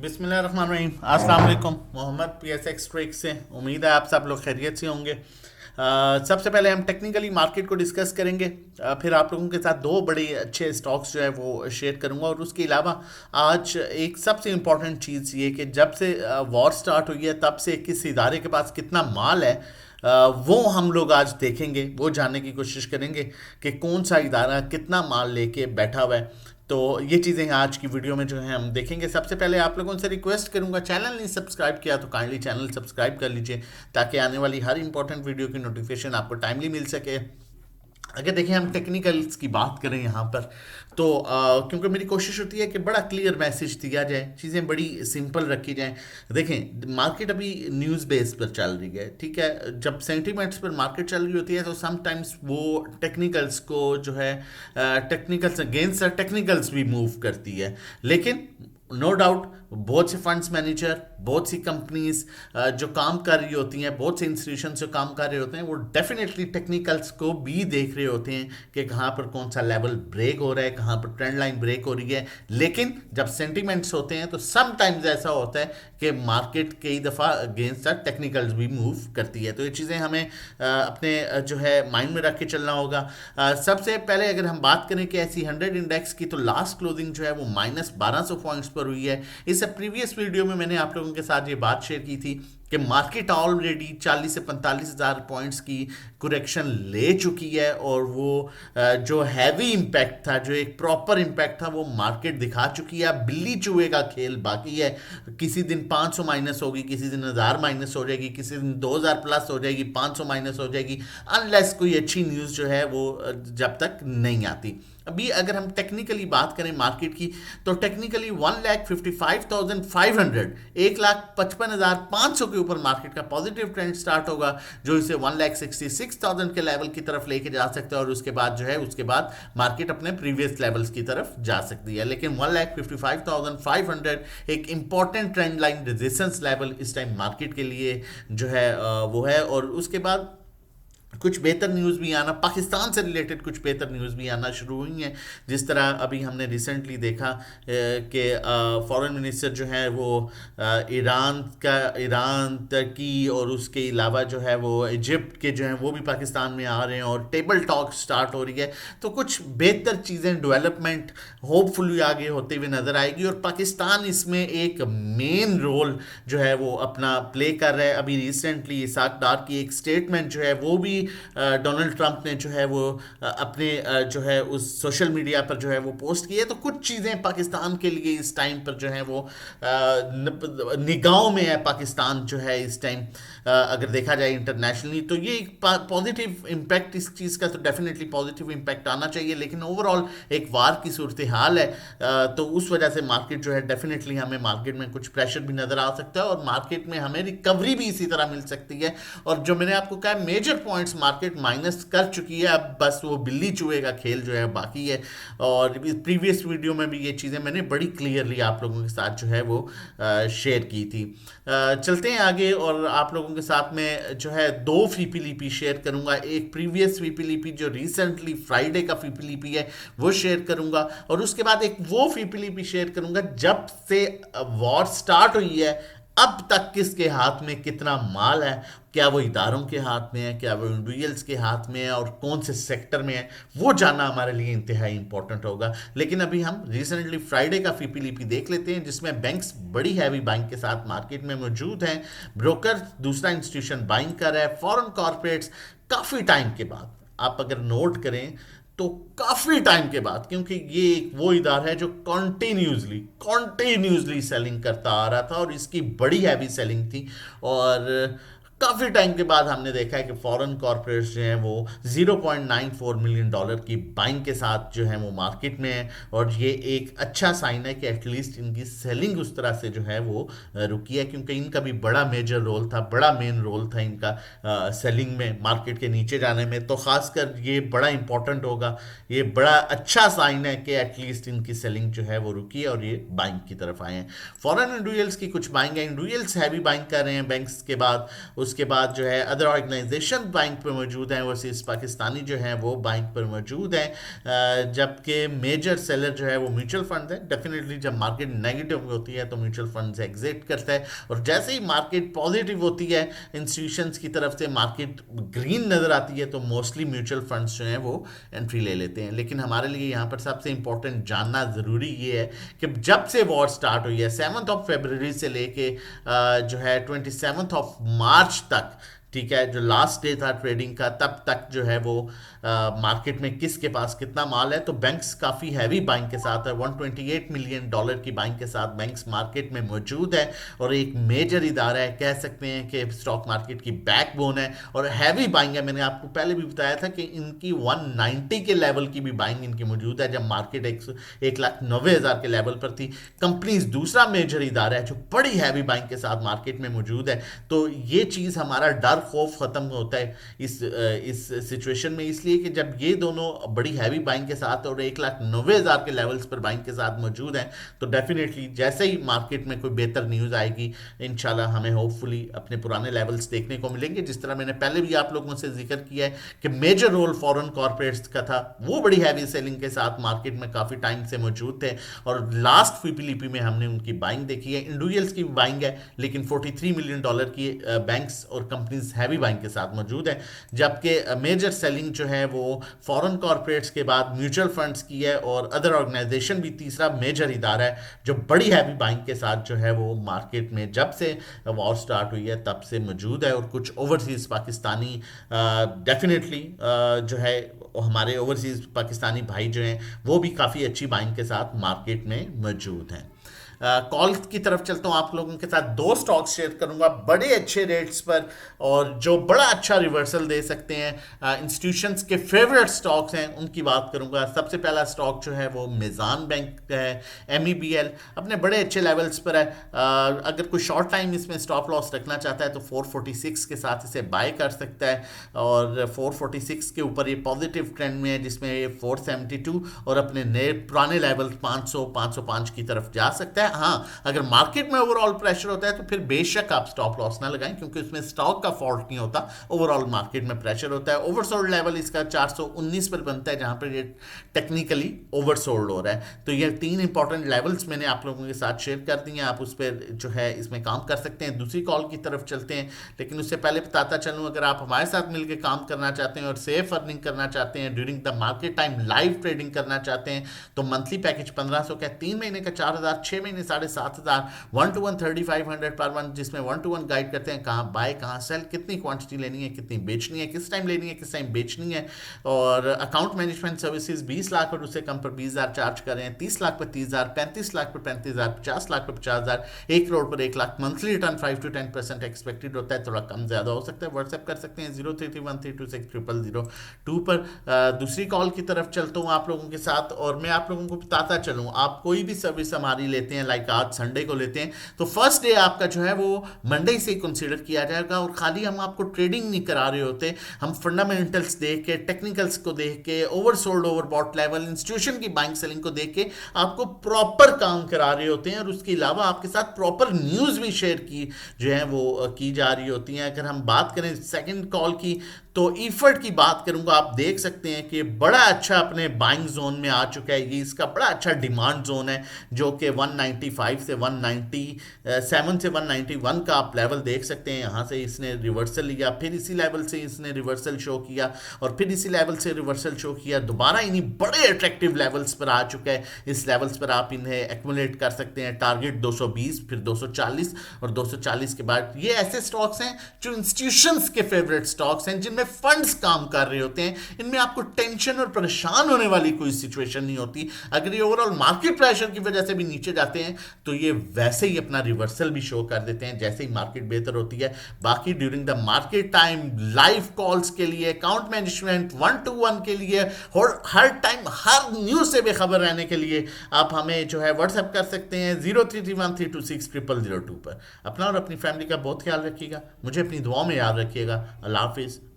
बिस्मिल्लाहिर्रहमानिर्रहीम। अस्सलाम वालेकुम। मोहम्मद PSX ट्रिक से उम्मीद है आप सब लोग खैरियत से होंगे। सबसे पहले हम टेक्निकली मार्केट को डिस्कस करेंगे। फिर आप लोगों के साथ दो बड़े अच्छे स्टॉक्स जो है वो शेयर करूंगा, और उसके अलावा आज एक सबसे इम्पॉर्टेंट चीज़ ये कि जब से वॉर स्टार्ट हुई है तब से किस इदारे के पास कितना माल है, वो हम लोग आज देखेंगे, वो जानने की कोशिश करेंगे कि कौन सा इदारा कितना माल लेके बैठा हुआ है। तो ये चीज़ें आज की वीडियो में जो है हम देखेंगे। सबसे पहले आप लोगों से रिक्वेस्ट करूंगा, चैनल नहीं सब्सक्राइब किया तो काइंडली चैनल सब्सक्राइब कर लीजिए, ताकि आने वाली हर इंपॉर्टेंट वीडियो की नोटिफिकेशन आपको टाइमली मिल सके। अगर देखें हम टेक्निकल्स की बात करें यहाँ पर, तो क्योंकि मेरी कोशिश होती है कि बड़ा क्लियर मैसेज दिया जाए, चीज़ें बड़ी सिंपल रखी जाएं। देखें मार्केट अभी न्यूज़ बेस पर चल रही है, ठीक है। जब सेंटीमेंट्स पर मार्केट चल रही होती है तो समटाइम्स वो टेक्निकल्स को जो है टेक्निकल्स अगेंस्ट टेक्निकल्स भी मूव करती है। लेकिन नो डाउट बहुत से फंड्स मैनेजर, बहुत सी कंपनीज जो काम कर रही होती हैं, बहुत से इंस्टीट्यूशन जो काम कर रहे होते हैं, वो डेफिनेटली टेक्निकल्स को भी देख रहे होते हैं कि कहाँ पर कौन सा लेवल ब्रेक हो रहा है, कहाँ पर ट्रेंड लाइन ब्रेक हो रही है। लेकिन जब सेंटिमेंट्स होते हैं तो समटाइम्स ऐसा होता है कि मार्केट कई दफ़ा अगेंस्ट टेक्निकल्स भी मूव करती है। तो ये चीज़ें हमें अपने जो है माइंड में रख के चलना होगा। सबसे पहले अगर हम बात करें कि ऐसी 100 इंडेक्स की, तो लास्ट क्लोजिंग जो है वो -1200 पॉइंट्स पर हुई है। इस प्रीवियस वीडियो में मैंने आप लोगों के साथ ये बात शेयर की थी कि मार्केट ऑलरेडी 40 से 45 हज़ार पॉइंट्स की कुरेक्शन ले चुकी है, और वो जो हैवी इम्पैक्ट था, जो एक प्रॉपर इम्पैक्ट था, वो मार्केट दिखा चुकी है। अब बिल्ली चूहे का खेल बाकी है। किसी दिन 500 माइनस होगी, किसी दिन 1000 माइनस हो जाएगी, किसी दिन 2000 प्लस हो जाएगी, 500 माइनस हो जाएगी, अनलेस कोई अच्छी न्यूज़ जो है वो जब तक नहीं आती। अभी अगर हम टेक्निकली बात करें मार्केट की, तो टेक्निकली 1,55,500, 1,55,500 के ऊपर मार्केट का पॉजिटिव ट्रेंड स्टार्ट होगा, जो इसे 1,66,000 के लेवल की तरफ लेके जा सकता है, और उसके बाद जो है उसके बाद मार्केट अपने प्रीवियस लेवल्स की तरफ जा सकती है। लेकिन 1,55,500 एक important trend line resistance level इस टाइम मार्केट के लिए जो है वो है। और उसके बाद कुछ बेहतर न्यूज़ भी आना, पाकिस्तान से रिलेटेड कुछ बेहतर न्यूज़ भी आना शुरू हुई हैं। जिस तरह अभी हमने रिसेंटली देखा कि फॉरेन मिनिस्टर जो है वो ईरान, तुर्की और उसके अलावा जो है वो इजिप्ट के जो हैं वो भी पाकिस्तान में आ रहे हैं, और टेबल टॉक स्टार्ट हो रही है। तो कुछ बेहतर चीज़ें, डेवलपमेंट होपफुली आगे होते हुए नज़र आएगी, और पाकिस्तान इसमें एक मेन रोल जो है वो अपना प्ले कर रहा है। अभी रिसेंटली इसाक डार की एक स्टेटमेंट जो है वो भी डोनाल्ड ट्रंप ने जो है वो अपने जो है उस सोशल मीडिया पर जो है वो पोस्ट की है। तो कुछ चीज़ें पाकिस्तान के लिए इस टाइम पर जो है वो निगाहों में है पाकिस्तान जो है इस टाइम, अगर देखा जाए इंटरनेशनली। तो ये एक पॉजिटिव इम्पैक्ट इस चीज़ का, तो डेफिनेटली पॉजिटिव इम्पैक्ट आना चाहिए। लेकिन ओवरऑल एक वार की सूरत हाल है, तो उस वजह से मार्केट जो है डेफिनेटली हमें मार्केट में कुछ प्रेशर भी नज़र आ सकता है, और मार्केट में हमें रिकवरी भी इसी तरह मिल सकती है। और जो मैंने आपको कहा, मेजर पॉइंट्स मार्केट माइनस कर चुकी है, अब बस वो बिल्ली चूहे का खेल जो है बाकी है। और प्रीवियस वीडियो में भी ये चीज़ें मैंने बड़ी क्लियरली आप लोगों के साथ जो है वो शेयर की थी। चलते हैं आगे, और आप लोगों के साथ में जो है दो फीपीलीपी शेयर करूंगा। एक प्रीवियस फीपीलीपी जो रिसेंटली फ्राइडे का फीपीलीपी है वो शेयर करूंगा, और उसके बाद एक वो फीपीलीपी शेयर करूंगा जब से वॉर स्टार्ट हुई है अब तक किसके हाथ में कितना माल है, क्या वो इदारों के हाथ में है, क्या वो इंडिविजुअल्स के हाथ में है, और कौन से सेक्टर में है, वो जानना हमारे लिए इंतहाई इंपॉर्टेंट होगा। लेकिन अभी हम रिसेंटली फ्राइडे का फीपीलीपी देख लेते हैं, जिसमें बैंक्स बड़ी हैवी बाइंग के साथ मार्केट में मौजूद हैं। ब्रोकर दूसरा इंस्टीट्यूशन बाइंग कर रहा है। फॉरेन कॉर्पोरेट्स काफ़ी टाइम के बाद, आप अगर नोट करें तो काफी टाइम के बाद, क्योंकि ये एक वो इदारा है जो कॉन्टिन्यूसली सेलिंग करता आ रहा था, और इसकी बड़ी हैवी सेलिंग थी। और काफ़ी टाइम के बाद हमने देखा है कि फॉरेन कॉर्पोरेट्स जो हैं वो $0.94 मिलियन की बाइंग के साथ जो है वो मार्केट में है, और ये एक अच्छा साइन है कि एटलीस्ट इनकी सेलिंग उस तरह से जो है वो रुकी है, क्योंकि इनका भी बड़ा मेजर रोल था, बड़ा मेन रोल था इनका सेलिंग में, मार्केट के नीचे जाने में। तो खासकर ये बड़ा इंपॉर्टेंट होगा, ये बड़ा अच्छा साइन है कि एटलीस्ट इनकी सेलिंग जो है वो रुकी है और ये बाइंग की तरफ आए हैं। फॉरेन इंडिविजुअल्स की कुछ बाइंग है, इंडिविजुअल्स हैवी बाइंग कर रहे हैं बैंक्स के बाद। उसके बाद जो है अदर ऑर्गेनाइजेशन बाइंग पर मौजूद हैं, ओवरसीज पाकिस्तानी जो हैं वो बाइंग पर मौजूद हैं, जबकि मेजर सेलर जो है वो म्यूचुअल फंड है। डेफिनेटली जब मार्केट नेगेटिव होती है तो म्यूचुअल फंड से एग्जिट करता है, और जैसे ही मार्केट पॉजिटिव होती है इंस्टीट्यूशंस की तरफ से, मार्केट ग्रीन नज़र आती है, तो मोस्टली म्यूचुअल फंड्स जो हैं वो एंट्री ले लेते हैं। लेकिन हमारे लिए यहाँ पर सबसे इंपॉर्टेंट जानना ज़रूरी ये है कि जब से वॉर स्टार्ट हुई है 7 फरवरी से लेके जो है 27 मार्च तक, ठीक है, जो लास्ट डे था ट्रेडिंग का, तब तक जो है वो मार्केट में किसके पास कितना माल है, तो बैंक्स काफ़ी हैवी बाइंग के साथ है। $128 मिलियन की बाइंग के साथ बैंक्स मार्केट में मौजूद है, और एक मेजर इदारा है, कह सकते हैं कि स्टॉक मार्केट की बैकबोन है, और हैवी बाइंग है। मैंने आपको पहले भी बताया था कि इनकी 190 के लेवल की भी बाइंग इनकी मौजूद है, जब मार्केट 1,90,000 के लेवल पर थी। कंपनीज दूसरा मेजर इदारा है जो बड़ी हैवी बाइंग के साथ मार्केट में मौजूद है। तो ये चीज़ हमारा डर खौफ ख़त्म होता है इस सिचुएशन में, इसलिए कि जब ये दोनों बड़ी हैवी बाइंग के साथ और 1,90,000 के लेवल्स पर बाइंग के साथ मौजूद हैं, तो डेफिनेटली जैसे ही मार्केट में कोई बेहतर न्यूज़ आएगी, इंशाल्लाह हमें होपफुली अपने पुराने लेवल्स देखने को मिलेंगे। जिस तरह मैंने पहले भी आप लोगों से जिक्र किया है कि मेजर रोल फॉरेन कॉर्पोरेट्स का था, वो बड़ी हैवी सेलिंग के साथ मार्केट में काफ़ी टाइम से मौजूद थे, और लास्ट फीपीलीपी में हमने उनकी बाइंग देखी है। इंडिविजुअल्स की बाइंग है, लेकिन $43 मिलियन की बैंक्स और कंपनीज हैवी बाइंग के साथ मौजूद है, जबकि मेजर सेलिंग जो है वो फॉरेन कॉर्पोरेट्स के बाद म्यूचुअल फंड्स की है, और अदर ऑर्गेनाइजेशन भी तीसरा मेजर इदारा है जो बड़ी हैवी बाइंग के साथ जो है वो मार्केट में जब से वॉर स्टार्ट हुई है तब से मौजूद है। और कुछ ओवरसीज पाकिस्तानी डेफिनेटली जो है हमारे ओवरसीज पाकिस्तानी भाई जो हैं वो भी काफ़ी अच्छी बाइंग के साथ मार्केट में मौजूद हैं। कॉल की तरफ चलता हूँ, आप लोगों के साथ 2 स्टॉक्स शेयर करूंगा बड़े अच्छे रेट्स पर, और जो बड़ा अच्छा रिवर्सल दे सकते हैं। इंस्टीट्यूशंस के फेवरेट स्टॉक्स हैं उनकी बात करूंगा। सबसे पहला स्टॉक जो है वो मिज़ान बैंक का है, MEBL, अपने बड़े अच्छे लेवल्स पर है। अगर कोई शॉर्ट टाइम इसमें स्टॉप लॉस रखना चाहता है तो 446 के साथ इसे बाय कर सकता है, और 446 के ऊपर ये पॉजिटिव ट्रेंड में है, जिसमें ये 472 और अपने नए पुराने लेवल 500 505 की तरफ जा सकता है। हाँ, अगर मार्केट में ओवरऑल प्रेशर होता है तो फिर बेशक आप स्टॉप लॉस ना लगाएं, क्योंकि उसमें स्टॉक का फॉल्ट नहीं होता, ओवरऑल मार्केट में प्रेशर होता है। ओवरसोल्ड लेवल इसका 419 पर बनता है, जहां पर ये टेक्निकली ओवरसोल्ड हो रहा है। तो ये 3 इंपॉर्टेंट लेवल्स मैंने आप लोगों के साथ शेयर कर दिए हैं, आप उस पर जो है इसमें काम कर सकते हैं। दूसरी कॉल की तरफ चलते हैं, लेकिन उससे पहले बताता चलूँ, अगर आप हमारे साथ मिलकर काम करना चाहते हैं और सेफ अर्निंग करना चाहते हैं, during the market time live trading करना चाहते हैं, तो मंथली पैकेज 1500 का, 3 महीने का 4,000, 6 महीने 7,500, 1-to-1 3,500 पर मंथ, जिसमें 1-to-1 गाइड करते हैं कहाँ बाय कहाँ सेल, कितनी क्वांटिटी लेनी है, कितनी बेचनी है, किस टाइम लेनी है, किस टाइम बेचनी है। और अकाउंट मैनेजमेंट सर्विसेज 20 लाख और उससे कम पर 20,000 चार्ज कर रहे हैं, 30 लाख पर 30,000, 35 लाख पर 35,000, 50 लाख पर 50,000, 1 करोड़ पर 1 lakh. Monthly return 5 to 10% expected होता है, थोड़ा कम ज़्यादा हो सकता है। व्हाट्सएप कर सकते हैं 0331326002 पर। दूसरी कॉल की तरफ चलता हूँ आप लोगों के साथ, और मैं आप लोगों को बताता चलूँ, आप कोई भी सर्विस हमारी लेते हैं, लाइक आज संडे को लेते हैं, तो फर्स्ट डे आपका जो है वो मंडे से कंसीडर किया जाएगा, और खाली हम आपको ट्रेडिंग नहीं करा रहे होते, हम फंडामेंटल्स देख के, टेक्निकल्स को देख के, ओवरसोल्ड ओवरबॉट लेवल, इंस्टीट्यूशन की बाइंग सेलिंग को देख के आपको प्रॉपर काम करा रहे होते हैं, और उसके अलावा आपके साथ प्रॉपर न्यूज़ भी शेयर की जो है वो की जा रही होती हैं। अगर हम बात करें सेकंड कॉल की, तो ईफर्ट की बात करूंगा, आप देख सकते हैं कि बड़ा अच्छा अपने बाइंग जोन में आ चुका है। ये इसका बड़ा अच्छा डिमांड जोन है, जो कि 195 से 197 से 191 का आप लेवल देख सकते हैं। यहाँ से इसने रिवर्सल लिया, फिर इसी लेवल से इसने रिवर्सल शो किया, और फिर इसी लेवल से रिवर्सल शो किया, दोबारा इन्हीं बड़े अट्रैक्टिव लेवल्स पर आ चुका है। इस लेवल्स पर आप इन्हें एक्मुलेट कर सकते हैं। टारगेट 220, फिर 240, और 240 के बाद ये ऐसे स्टॉक्स हैं जो इंस्टीट्यूशंस के फेवरेट स्टॉक्स हैं, जिनमें फंड्स काम कर रहे होते हैं। इनमें आपको टेंशन और परेशान होने वाली कोई सिचुएशन नहीं होती। अगर ये ओवरऑल मार्केट प्रेशर की वजह से भी नीचे जाते हैं तो ये वैसे ही अपना रिवर्सल भी शो कर देते हैं जैसे ही मार्केट बेहतर होती है। बाकी during the market time live calls के लिए, अकाउंट मैनेजमेंट 1-to-1 के लिए, और हर टाइम हर न्यूज से बेखबर रहने के लिए आप हमें जो है व्हाट्सएप कर सकते हैं 0331326002 पर। अपना और अपनी फैमिली का बहुत ख्याल रखिएगा, मुझे अपनी दुआओं में याद रखिएगा। अल्लाह हाफिज़।